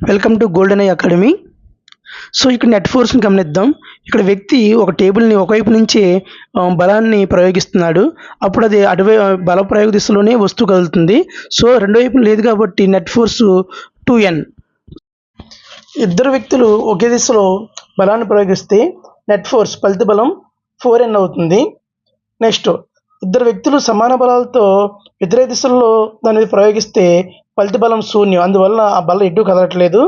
Welcome to golden I academy. So ఇక్కడ net ఫోర్స్ని గమనిద్దాం. ఇక్కడ వ్యక్తి ఒక టేబుల్ని ఒకవైపు నుంచే బలాన్ని ప్రయోగిస్తున్నాడు. అప్పుడు అది బల ప్రయోగ దిశలోనే వస్తువు కదులుతుంది. సో రెండు వైపులు లేదు కాబట్టి నెట్ ఫోర్స్ 2n. ఇద్దరు వ్యక్తులు ఒకే దిశలో బలాన్ని ప్రయోగిస్తే నెట్ ఫోర్స్ ఫలిత బలం 4n అవుతుంది. నెక్స్ట్, ఇద్దరు వ్యక్తులు సమాన బలాలతో వ్యతిరేక దిశల్లో దాన్ని ప్రయోగిస్తే ఫలిత బలం 0. అందువల్ల ఆ బల్ల ఎటు కదలట్లేదు.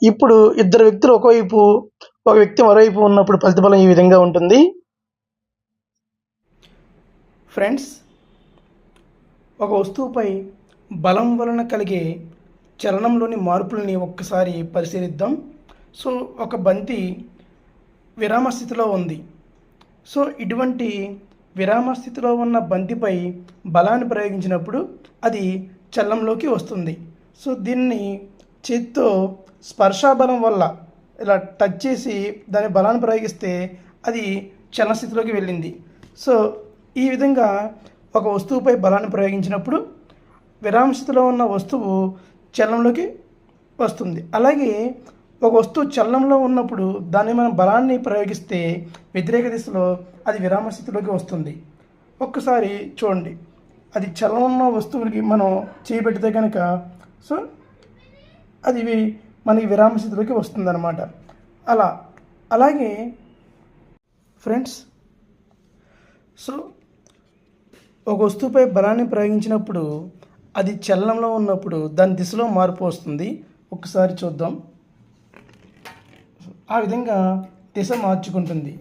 ఇప్పుడు ఇద్దరు వ్యక్తులు ఒకవైపు, ఒక వ్యక్తి మరోవైపు ఉన్నప్పుడు ఫలిత బలం ఈ విధంగా ఉంటుంది. ఫ్రెండ్స్, ఒక వస్తువుపై బలం వలన కలిగే చలనంలోని మార్పులని ఒక్కసారి పరిశీలిద్దాం. సో ఒక బంతి విరామ స్థితిలో ఉంది. సో ఇటువంటి విరామ స్థితిలో ఉన్న బంతిపై బలాన్ని ప్రయోగించినప్పుడు అది చలనంలోకి వస్తుంది. సో దీన్ని చేత్తో స్పర్శాబలం వల్ల ఇలా టచ్ చేసి దాని బలాన్ని ప్రయోగిస్తే అది చలన స్థితిలోకి వెళ్ళింది. సో ఈ విధంగా ఒక వస్తువుపై బలాన్ని ప్రయోగించినప్పుడు విరామ స్థితిలో ఉన్న వస్తువు చలనంలోకి వస్తుంది. అలాగే ఒక వస్తువు చలనంలో ఉన్నప్పుడు దాన్ని మనం బలాన్ని ప్రయోగిస్తే వ్యతిరేక దిశలో అది విరామ స్థితిలోకి వస్తుంది. ఒక్కసారి చూడండి, అది చలనంలో వస్తువులకి మనం చేయబెడితే కనుక సో అది మనకి విరామ స్థితిలోకి వస్తుందన్నమాట. అలాగే ఫ్రెండ్స్, సో ఒక వస్తువుపై బలాన్ని ప్రయోగించినప్పుడు అది చలనంలో ఉన్నప్పుడు దాని దిశలో మార్పు వస్తుంది. ఒకసారి చూద్దాం. ఆ విధంగా దిశ మార్చుకుంటుంది.